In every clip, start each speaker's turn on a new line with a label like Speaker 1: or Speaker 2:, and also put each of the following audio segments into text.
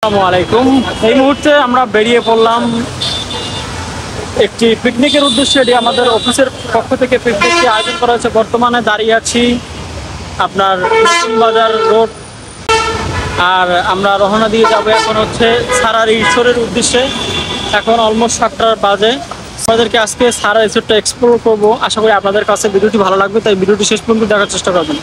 Speaker 1: আসসালামু আলাইকুম। এই মুহূর্তে আমরা বেরিয়ে পড়লাম একটি পিকনিকের উদ্দেশ্যে। এটি আমাদের অফিসের পক্ষ থেকে পিকনিকটি আয়োজন করা হয়েছে। বর্তমানে দাঁড়িয়ে আছি আপনার নতুন বাজার রোড, আর আমরা রওনা দিয়ে যাব এখন হচ্ছে সারা রিসোর্টের উদ্দেশ্যে। এখন অলমোস্ট 7টা বাজে। আমাদেরকে আজকে সারা রিসোর্টটা এক্সপ্লোর করবো। আশা করি আপনাদের কাছে ভিডিওটি ভালো লাগবে, তাই ভিডিওটি শেষ পর্যন্ত দেখার চেষ্টা করবেন।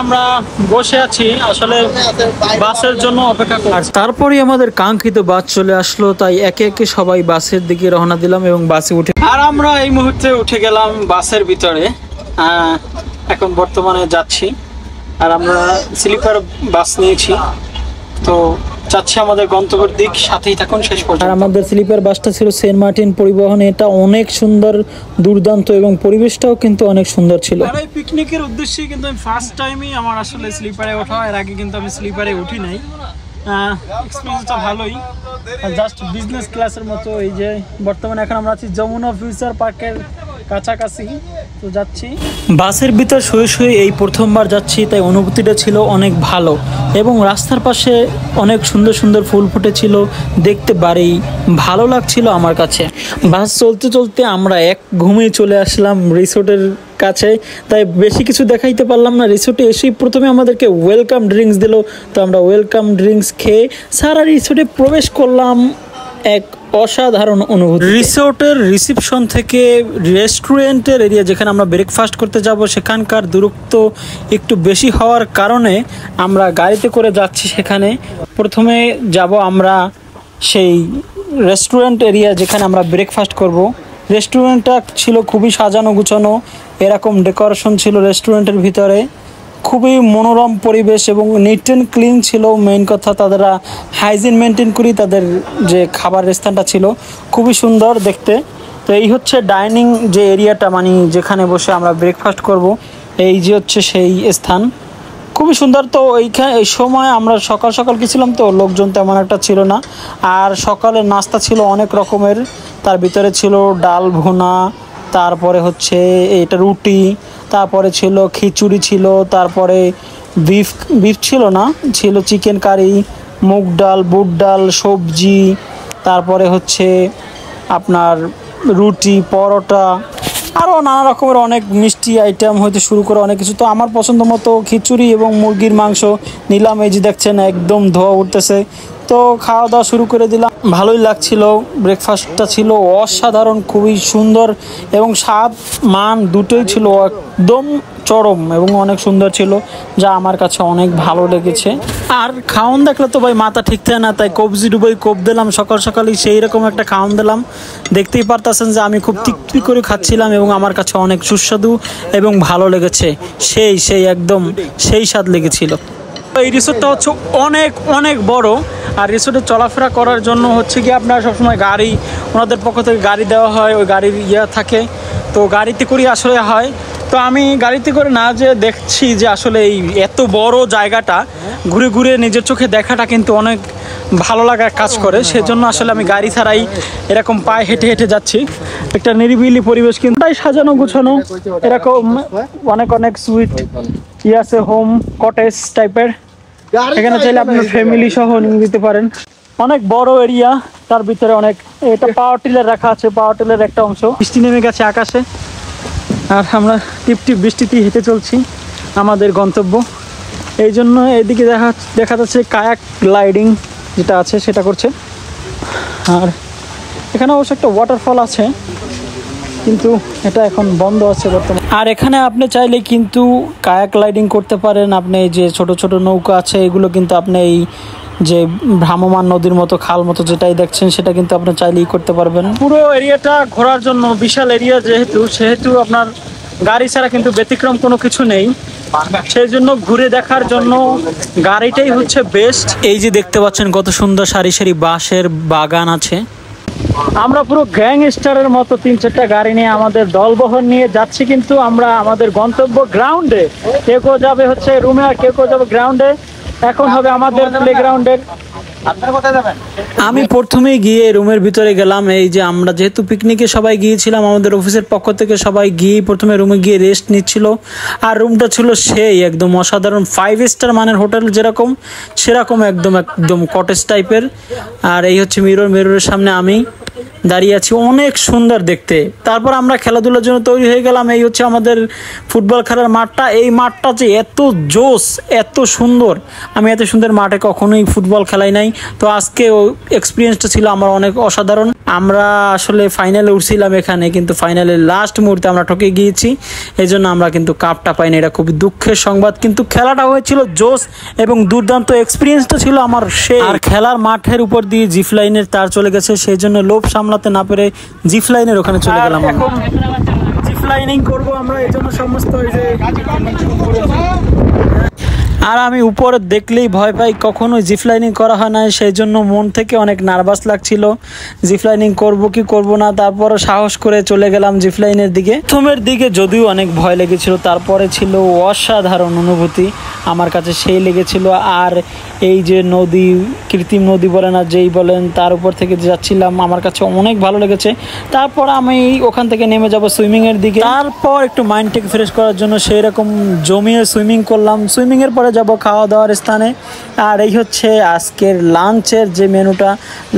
Speaker 1: আমরা বসে আছি আসলে বাসের জন্য অপেক্ষা করছি।
Speaker 2: তারপরে আমাদের কাঙ্ক্ষিত বাস চলে আসলো, তাই একে একে সবাই বাসের দিকে রওনা দিলাম এবং বাসে উঠে
Speaker 1: আর আমরা এই মুহূর্তে উঠে গেলাম বাসের ভিতরে। এখন বর্তমানে যাচ্ছি, আর আমরা স্লিপার বাস নিয়েছি, তো যাচ্ছি আমাদের গন্তব্যের দিক। সাথেই থাকুন শেষ পর্যন্ত।
Speaker 2: আর আমাদের স্লিপার বাসটা ছিল সেন্ট মার্টিন পরিবহন। এটা অনেক সুন্দর, দুর্দান্ত, এবং পরিবেশটাও কিন্তু অনেক সুন্দর ছিল।
Speaker 1: আর এই পিকনিকের উদ্দেশ্যে কিন্তু আমি ফার্স্ট টাইমই আমার আসলে স্লিপারে ওঠা। এর আগে কিন্তু আমি স্লিপারে উঠি নাই। এক্সপিরিয়েন্সটা ভালোই, জাস্ট বিজনেস ক্লাসের মতো। এই যে বর্তমানে এখন আমরা আছি যমুনা ফিউচার পার্কের কাছাকাছি, তো যাচ্ছি
Speaker 2: বাসের ভিতর শুয়ে শুয়ে এই প্রথমবার যাচ্ছি, তাই অনুভূতিটা ছিল অনেক ভালো। এবং রাস্তার পাশে অনেক সুন্দর সুন্দর ফুল ফুটেছিল, দেখতে বাড়ি ভালো লাগছিল আমার কাছে। বাস চলতে চলতে আমরা এক ঘুমিয়ে চলে আসলাম রিসোর্টের কাছে, তাই বেশি কিছু দেখাইতে পারলাম না। রিসোর্টে এসেই প্রথমে আমাদেরকে ওয়েলকাম ড্রিঙ্কস দিল, তো আমরা ওয়েলকাম ড্রিঙ্কস খেয়ে সারা রিসোর্টে প্রবেশ করলাম। এক অসাধারণ অনুভূতি। রিসোর্টের রিসিপশন থেকে রেস্টুরেন্টের এরিয়া যেখানে আমরা ব্রেকফাস্ট করতে যাব, সেখানকার দূরত্ব একটু বেশি হওয়ার কারণে আমরা গাড়িতে করে যাচ্ছি। সেখানে প্রথমে যাব আমরা সেই রেস্টুরেন্ট এরিয়া যেখানে আমরা ব্রেকফাস্ট করব। রেস্টুরেন্টটা ছিল খুবই সাজানো গুছানো, এরকম ডেকোরেশন ছিল রেস্টুরেন্টের ভিতরে। খুবই মনোরম পরিবেশ এবং নিট অ্যান্ড ক্লিন ছিল। মেইন কথা, তারা হাইজিন মেনটেন করি। তাদের যে খাবারের স্থানটা ছিল খুবই সুন্দর দেখতে। তো এই হচ্ছে ডাইনিং যে এরিয়াটা, মানে যেখানে বসে আমরা ব্রেকফাস্ট করব, এই যে হচ্ছে সেই স্থান, খুবই সুন্দর। তো এই সময় আমরা সকাল সকাল গেছিলাম, তো লোকজন তেমন একটা ছিল না। আর সকালের নাস্তা ছিল অনেক রকমের, তার ভিতরে ছিল ডাল ভুনা, তারপরে হচ্ছে এটা রুটি, তারপরে ছিল খিচুড়ি ছিল, তারপরে বিফ ছিল না, ছিল চিকেন কারি, মুগ ডাল, বুট ডাল, সবজি, তারপরে হচ্ছে আপনার রুটি, পরোটা, আরও নানা রকমের অনেক মিষ্টি আইটেম হইতে শুরু করে অনেক কিছু। তো আমার পছন্দ মতো খিচুড়ি এবং মুরগির মাংস নিলাম। এই যে দেখছেন একদম ধোয়া উঠতেছে। তো খাওয়া দাওয়া শুরু করে দিলাম, ভালোই লাগছিল। ব্রেকফাস্টটা ছিল অসাধারণ, খুবই সুন্দর, এবং স্বাদ মান দুটোই ছিল একদম চরম এবং অনেক সুন্দর ছিল, যা আমার কাছে অনেক ভালো লেগেছে। আর খাওয়ান দেখলে তো ভাই মাথা ঠিক থাকে না, তাই কবজি ডুবাই কোপ দিলাম সকাল সকালই, সেই রকম একটা খাওয়ান দিলাম। দেখতেই পারতেছেন যে আমি খুব তৃপ্তি করে খাচ্ছিলাম এবং আমার কাছে অনেক সুস্বাদু এবং ভালো লেগেছে। সেই একদম সেই স্বাদ লেগেছিল। এই রিসোর্টটা হচ্ছে অনেক অনেক বড়, আর রিসোর্টে চলাফেরা করার জন্য হচ্ছে কি আপনার সবসময় গাড়ি, ওনাদের পক্ষ থেকে গাড়ি দেওয়া হয়, ওই গাড়ির থাকে, তো গাড়িতে করেই আসলে হয়। তো আমি গাড়িতে করে না যে দেখছি যে আসলে এই এত বড় জায়গাটা ঘুরে ঘুরে নিজের চোখে দেখাটা কিন্তু অনেক ভালো লাগার কাজ করে। সেজন্য আসলে আমি গাড়ি ছাড়াই এরকম পায়ে হেঁটে হেঁটে যাচ্ছি। একটা নিরিবিলি পরিবেশ, কিন্তু তাই সাজানো গুছানো, এরকম অনেক অনেক সুইট আছে, হোম কটেজ টাইপের। এখানে চাইলে আপনি ফ্যামিলি সহ নিয়ে যেতে পারেন। অনেক বড় এরিয়া, তার ভিতরে অনেক, এটা পাওয়ার টিলার রাখা আছে, পাওয়ার টিলার একটা অংশ। বৃষ্টি নেমে গেছে আকাশে, আর আমরা টিপ টিপ বৃষ্টিতে হেঁটে চলছি আমাদের গন্তব্য। এই জন্য এদিকে দেখা যাচ্ছে কায়াক গ্লাইডিং যেটা আছে সেটা করছে। আর এখানে অবশ্য একটা ওয়াটারফল আছে, কিন্তু এটা এখন বন্ধ আছে বর্তমানে। আর এখানে আপনি চাইলে কিন্তু কায়াক গ্লাইডিং করতে পারেন। আপনি যে ছোট ছোট নৌকা আছে, এগুলো কিন্তু আপনি এই যে ভ্রাম্যমান নদীর মতো, খাল মতো যেটাই দেখছেন, সেটা কিন্তু আপনি চাইলেই করতে পারবেন। পুরো এরিয়াটা ঘোরার জন্য বিশাল এরিয়া, সেহেতু আপনার গাড়ি ছাড়া কিন্তু ব্যতিক্রম কোনো কিছু নেই। সেই জন্য ঘুরে দেখার জন্য গাড়িটাই হচ্ছে বেস্ট। এই যে দেখতে পাচ্ছেন কত সুন্দর সারি সারি বাঁশের বাগান আছে। আমরা পুরো গ্যাংস্টারের মতো 3-4টা গাড়ি নিয়ে আমাদের দলবহর নিয়ে যাচ্ছি, কিন্তু আমরা আমাদের গন্তব্য গ্রাউন্ডে। কেউ যাবে হচ্ছে রুমে, আর কেউ যাবে গ্রাউন্ডে।
Speaker 1: এখন হবে আমাদের প্লেগ্রাউন্ডের।
Speaker 2: আমি প্রথমেই গিয়ে রুমের ভিতরে গেলাম। এই যে আমরা যেহেতু পিকনিকে সবাই গিয়েছিলাম, আমাদের অফিসের পক্ষ থেকে সবাই গিয়ে প্রথমে রুমে গিয়ে রেস্ট নিচ্ছিল। আর রুমটা ছিল সেই একদম অসাধারণ 5 স্টার মানের হোটেল যেরকম সেরকম একদম একদম কটেজ টাইপের। আর এই হচ্ছে মিররের সামনে আমি দাঁড়িয়ে আছি, অনেক সুন্দর দেখতে। তারপর আমরা খেলাধুলার জন্য তৈরি হয়ে গেলাম। এই হচ্ছে আমাদের ফুটবল খেলার মাঠটা। এই মাঠটা যে এত জোস, এত সুন্দর, আমি এত সুন্দর মাঠে কখনোই ফুটবল খেলাই নাই। তো আজকে এক্সপিরিয়েন্সটা ছিল আমার অনেক অসাধারণ। আমরা আসলে ফাইনালে উঠছিলাম এখানে, কিন্তু ফাইনালের লাস্ট মুহূর্তে আমরা ঠকে গিয়েছি, এই জন্য আমরা কিন্তু কাপটা পাইনি। এটা খুবই দুঃখের সংবাদ, কিন্তু খেলাটা হয়েছিল জোস এবং দুর্দান্ত। এক্সপিরিয়েন্সটা ছিল আমার সেই। আর খেলার মাঠের উপর দিয়ে জিপ লাইনের তার চলে গেছে, সেই জন্য লোভ সামলাতে না পেরে জিপ লাইনের ওখানে চলে গেলাম।
Speaker 1: এখন জিপ লাইনিং করবো আমরা, এই জন্য সমস্ত এই যে
Speaker 2: আর আমি উপরে দেখলেই ভয় পাই, কখনোই জিপ লাইনিং করা হয় না, সেই জন্য মন থেকে অনেক নার্ভাস লাগছিল জিপ লাইনিং করবো কি করবো না। তারপর সাহস করে চলে গেলাম জিপ লাইনের দিকে। প্রথমের দিকে যদিও অনেক ভয় লেগেছিল, তারপরে ছিল অসাধারণ অনুভূতি আমার কাছে সেই লেগেছিল। আর এই যে নদী, কৃত্রিম নদী বলেন আর যেই বলেন, তার উপর থেকে যাচ্ছিলাম, আমার কাছে অনেক ভালো লেগেছে। তারপর আমি ওখান থেকে নেমে যাব সুইমিংয়ের দিকে। তারপর একটু মাইন্ডটাকে ফ্রেশ করার জন্য সেই রকম জমিয়ে সুইমিং করলাম। সুইমিংয়ের পরে যাব খাওয়া দাওয়ার স্থানে। আর এই হচ্ছে আজকের লাঞ্চের যে মেনুটা।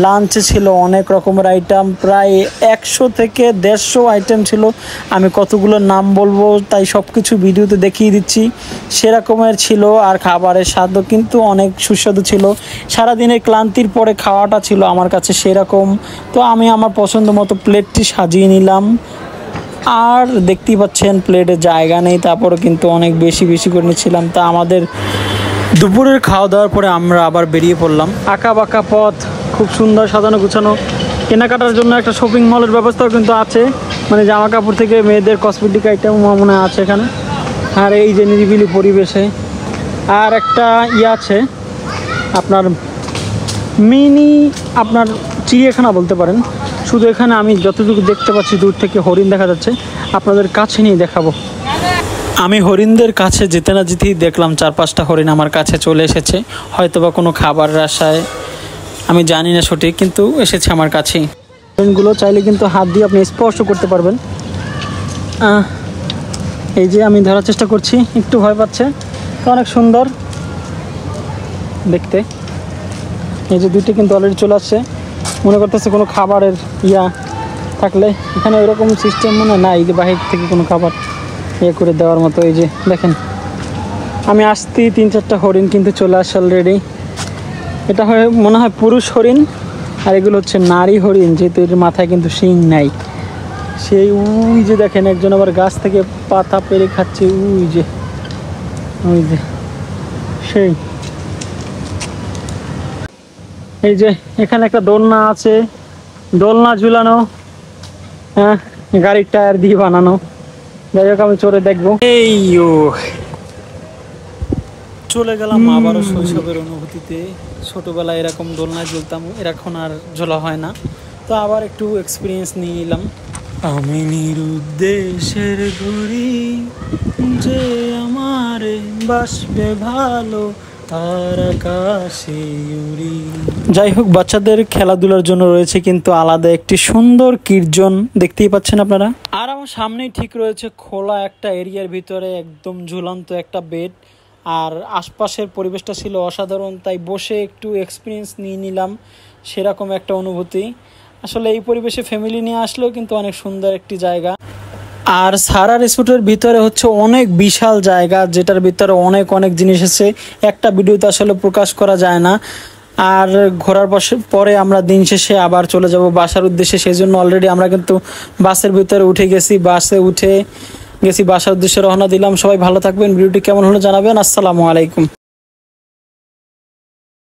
Speaker 2: লাঞ্চে ছিল অনেক রকমের আইটেম, প্রায় 100 থেকে 150 আইটেম ছিল। আমি কতগুলো নাম বলবো, তাই সব কিছু ভিডিওতে দেখিয়ে দিচ্ছি। সেরকমের ছিল, আর খাবারের স্বাদও কিন্তু অনেক সুস্বাদু ছিল। সারাদিনের ক্লান্তির পরে খাওয়াটা ছিল আমার কাছে সেরকম। তো আমি আমার পছন্দ মতো প্লেটটি সাজিয়ে নিলাম। আর দেখতেই পাচ্ছেন প্লেটে জায়গা নেই, তারপরে কিন্তু অনেক বেশি বেশি করে নিচ্ছিলাম। তা আমাদের দুপুরের খাওয়া দাওয়ার পরে আমরা আবার বেরিয়ে পড়লাম।
Speaker 1: আঁকা বাঁকা পথ, খুব সুন্দর সাজানো গুছানো। কেনাকাটার জন্য একটা শপিং মলের ব্যবস্থাও কিন্তু আছে, মানে জামা কাপড় থেকে মেয়েদের কসমেটিক আইটেম মনে আছে এখানে। আর এই যে নিরিবিলি পরিবেশে আর একটা আছে আপনার মিনি আপনার চিড়িয়াখানা বলতে পারেন। শুধু এখানে আমি যতটুকু দেখতে পাচ্ছি দূর থেকে হরিণ দেখা যাচ্ছে, আপনাদের কাছে নিয়ে দেখাবো।
Speaker 2: আমি হরিণদের কাছে যেতে না যেতেই দেখলাম 4-5টা হরিণ আমার কাছে চলে এসেছে, হয়তোবা কোনো খাবারের আশায়, আমি জানি না সঠিক, কিন্তু এসেছে আমার কাছেই।
Speaker 1: হরিণগুলো চাইলে কিন্তু হাত দিয়ে আপনি স্পর্শ করতে পারবেন। এই যে আমি ধরার চেষ্টা করছি, একটু ভয় পাচ্ছে, তো অনেক সুন্দর দেখতে। এই যে দুইটি কিন্তু অলরেডি চলে আসছে, মনে করতেছে কোনো খাবারের থাকলে। এখানে ওইরকম সিস্টেম মনে নাই যে বাহির থেকে কোনো খাবার করে দেওয়ার মতো। এই যে দেখেন, আমি আসতেই 3-4টা হরিণ কিন্তু চলে আসছে অলরেডি। এটা মনে হয় পুরুষ হরিণ, আর এগুলো হচ্ছে নারী হরিণ, যেহেতু এর মাথায় কিন্তু শিং নাই। সেই ওই যে দেখেন একজন আবার গাছ থেকে পাতা পেরে খাচ্ছে, ওই যে সেই। এই যে এখানে একটা দোলনা আছে, দোলনা ঝুলানো, হ্যাঁ, গাড়ির টায়ার দিয়ে বানানো। যাই হোক, আমি চড়ে দেখবো।
Speaker 2: এই চলে গেলাম আবারও শৈশবের অনুভূতিতে। ছোটবেলায় এরকম দোলনায় ঝুলতাম, এখন আর ঝোলা হয় না, তো আবার একটু এক্সপিরিয়েন্স নিয়ে নিলাম। আমি নিরুদ্দেশের ঘুরি, যে আমারে বাসবে ভালো, তার আকাশে উড়ি। যাই হোক, বাচ্চাদের খেলাধুলার জন্য রয়েছে কিন্তু আলাদা একটি সুন্দর কীর্জন, দেখতেই পাচ্ছেন আপনারা। আর আমার সামনেই ঠিক রয়েছে খোলা একটা এরিয়ার ভিতরে একদম ঝুলন্ত একটা বেড। আর আশপাশের পরিবেশটা ছিল অসাধারণ, তাই বসে একটু এক্সপিরিয়েন্স নিয়ে নিলাম সেরকম একটা অনুভূতি। আসলে এই পরিবেশে ফ্যামিলি নিয়ে আসলেও কিন্তু অনেক সুন্দর একটি জায়গা। আর সারা রিসোর্টের ভিতরে হচ্ছে অনেক বিশাল জায়গা, যেটার ভিতরে অনেক অনেক জিনিস আছে, একটা ভিডিওতে আসলে প্রকাশ করা যায় না। আর ঘোরার পরে আমরা দিন শেষে আবার চলে যাব বাসার উদ্দেশ্যে, সেই জন্য অলরেডি আমরা কিন্তু বাসের ভিতরে উঠে গেছি। বাসে উঠে গেছি, বাসার উদ্দেশ্যে রওনা দিলাম। সবাই ভালো থাকবেন, ভিডিওটি কেমন হলো জানাবেন। আসসালামু আলাইকুম।